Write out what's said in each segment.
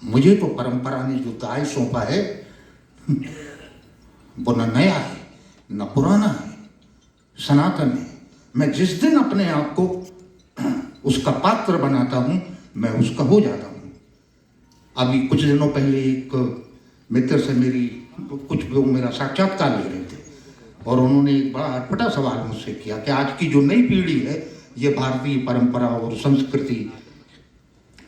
मुझे तो परंपरा ने जो दाय सौंपा है वो न नया है न पुराना है, सनातन है। मैं जिस दिन अपने आप को उसका पात्र बनाता हूं, मैं उसका हो जाता हूं। अभी कुछ दिनों पहले एक मित्र से कुछ लोग मेरा साक्षात्कार ले रहे थे और उन्होंने एक बड़ा अटपटा सवाल मुझसे किया कि आज की जो नई पीढ़ी है, ये भारतीय परंपरा और संस्कृति,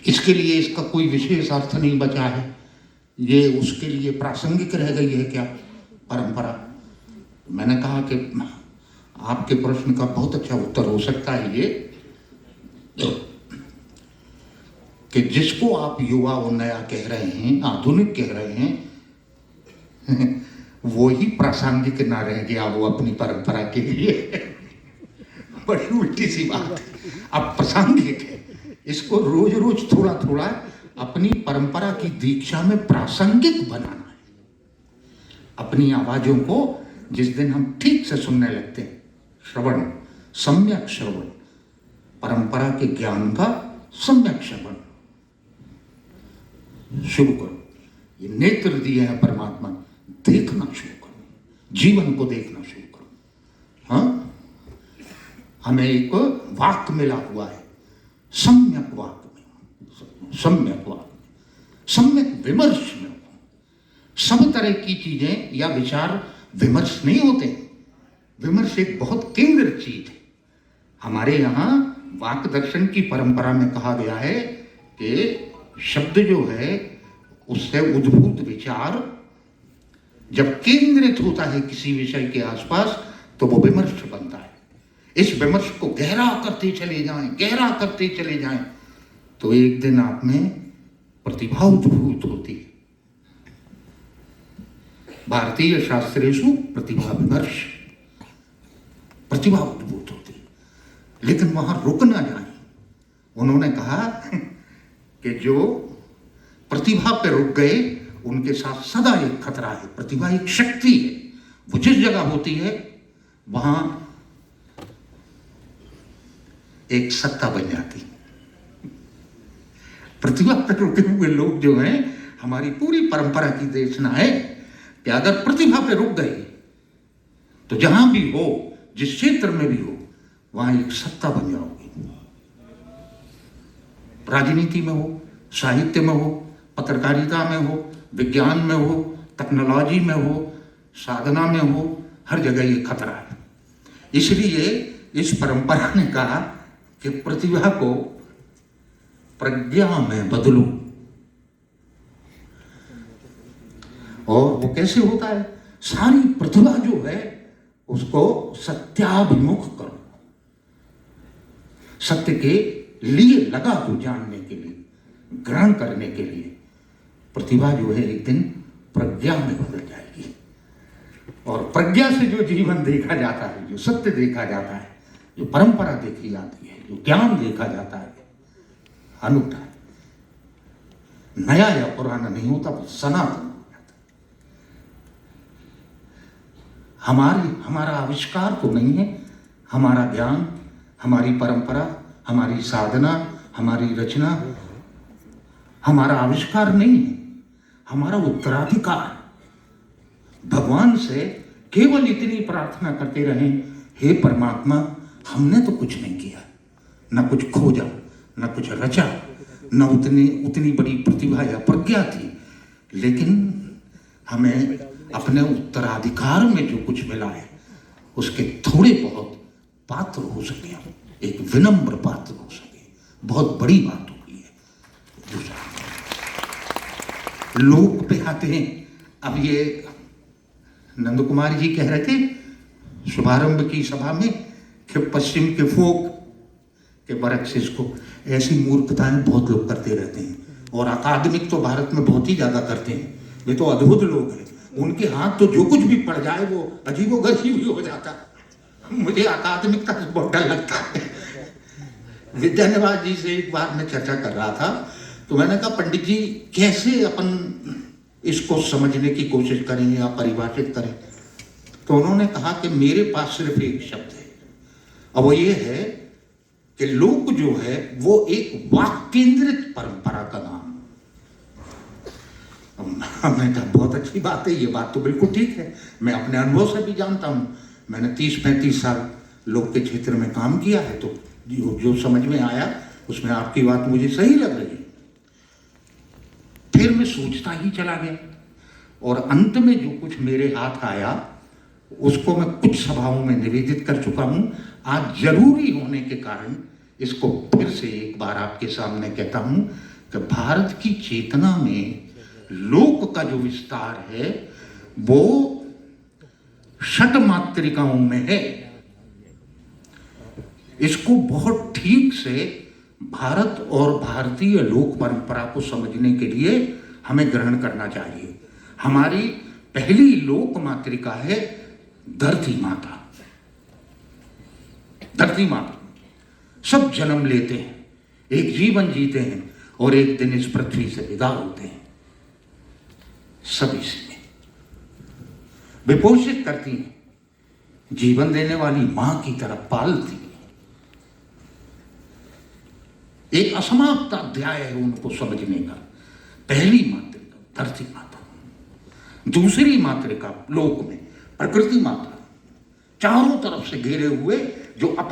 इसके लिए इसका कोई विशेष अर्थ नहीं बचा है, ये उसके लिए प्रासंगिक रह गई है क्या परंपरा? मैंने कहा कि आपके प्रश्न का बहुत अच्छा उत्तर हो सकता है ये कि जिसको आप युवा और नया कह रहे हैं, आधुनिक कह रहे हैं, वो ही प्रासंगिक ना रह गया वो अपनी परंपरा के लिए। बड़ी उल्टी सी बात है। अब प्रासंगिक है, इसको रोज रोज थोड़ा थोड़ा अपनी परंपरा की दीक्षा में प्रासंगिक बनाना है। अपनी आवाजों को जिस दिन हम ठीक से सुनने लगते हैं, श्रवण, सम्यक श्रवण, परंपरा के ज्ञान का सम्यक श्रवण शुरू करो। ये नेत्र दिए हैं परमात्मा, देखना शुरू करो, जीवन को देखना शुरू करो। हाँ, हमें एक वाक्य मिला हुआ है, सम्यक वाक्य में, सम्यक वाक्य, सम्यक विमर्श में। सब तरह की चीजें या विचार विमर्श नहीं होते। विमर्श एक बहुत केंद्रित चीज है। हमारे यहाँ वाक दर्शन की परंपरा में कहा गया है कि शब्द जो है उससे उद्भूत विचार जब केंद्रित होता है किसी विषय के आसपास तो वो विमर्श बनता है। इस विमर्श को गहरा करते चले जाएं, गहरा करते चले जाएं, तो एक दिन आप में प्रतिभा उद्भूत होती है। भारतीय शास्त्रेषु प्रतिभा विमर्श, प्रतिभा उद्भूत होती है, लेकिन वहां रुक ना जाए। उन्होंने कहा कि जो प्रतिभा पे रुक गए उनके साथ सदा एक खतरा है। प्रतिभा एक शक्ति है, वो जिस जगह होती है वहां एक सत्ता बन जाती है। प्रतिभा पे रुके हुए लोग जो हैं, हमारी पूरी परंपरा की देशना है कि अगर प्रतिभा पे रुक गए तो जहां भी हो, जिस क्षेत्र में भी हो, वहां एक सत्ता बन जाओगे। राजनीति में हो, साहित्य में हो, पत्रकारिता में हो, विज्ञान में हो, टेक्नोलॉजी में हो, साधना में हो, हर जगह ये खतरा है। इसलिए इस परंपरा ने कहा कि प्रतिभा को प्रज्ञा में बदलो। और वो कैसे होता है? सारी प्रतिभा जो है उसको सत्याभिमुख करो, सत्य के लिए लगा दो, जानने के लिए, ग्रहण करने के लिए। प्रतिभा जो है एक दिन प्रज्ञा में बदल जाएगी और प्रज्ञा से जो जीवन देखा जाता है, जो सत्य देखा जाता है, जो परंपरा देखी जाती है, जो ज्ञान देखा जाता है, अनूठा है। नया या पुराना नहीं होता, वो सनातन हो जाता है। हमारा आविष्कार तो नहीं है, हमारा ज्ञान, हमारी परंपरा, हमारी साधना, हमारी रचना हमारा आविष्कार नहीं है, हमारा उत्तराधिकार। भगवान से केवल इतनी प्रार्थना करते रहें, हे परमात्मा, हमने तो कुछ नहीं किया, न कुछ खोजा, न कुछ रचा, न उतनी बड़ी प्रतिभा या प्रज्ञा थी, लेकिन हमें अपने उत्तराधिकार में जो कुछ मिला है उसके थोड़े बहुत पात्र हो सके, एक विनम्र पात्र हो सके, बहुत बड़ी बात होगी है। दूसरा लोक पे आते हैं। अब ये नंद कुमार जी कह रहे थे शुभारंभ की सभा में कि पश्चिम के फोक के बरक्सिस को, ऐसी मूर्खताएं बहुत लोग करते रहते हैं और अकादमिक तो भारत में बहुत ही ज्यादा करते हैं। वे तो अद्भुत लोग हैं, उनके हाथ तो जो कुछ भी पड़ जाए वो अजीबोगरीब भी हो जाता। मुझे अकादमिकता से बहुत डर लगता है। विद्यानिवास जी से एक बार मैं चर्चा कर रहा था तो मैंने कहा, पंडित जी कैसे अपन इसको समझने की कोशिश करें या परिभाषित करें? तो उन्होंने कहा कि मेरे पास सिर्फ एक शब्द है, और वो ये है कि लोक जो है वो एक वाक केंद्रित परंपरा का नाम। हमने कहा बहुत अच्छी बात है, ये बात तो बिल्कुल ठीक है, मैं अपने अनुभव से भी जानता हूँ, मैंने 30-35 साल लोक के क्षेत्र में काम किया है, तो जो समझ में आया उसमें आपकी बात मुझे सही लग रही। फिर मैं सोचता ही चला गया और अंत में जो कुछ मेरे हाथ आया उसको मैं कुछ सभाओं में निवेदित कर चुका हूं। आज जरूरी होने के कारण इसको फिर से एक बार आपके सामने कहता हूं कि भारत की चेतना में लोक का जो विस्तार है वो षट मात्रिकाओं में है। इसको बहुत ठीक से भारत और भारतीय लोक परंपरा को समझने के लिए हमें ग्रहण करना चाहिए। हमारी पहली लोक मातृका है धरती माता। धरती माता सब जन्म लेते हैं, एक जीवन जीते हैं और एक दिन इस पृथ्वी से विदा होते हैं। सभी से विपोषित करती हैं, जीवन देने वाली मां की तरह पालती हैं। एक असमाप्त अध्याय है उनको समझने का। पहली मातृका धरती माता, दूसरी मातृका लोक में प्रकृति माता, चारों तरफ से घेरे हुए जो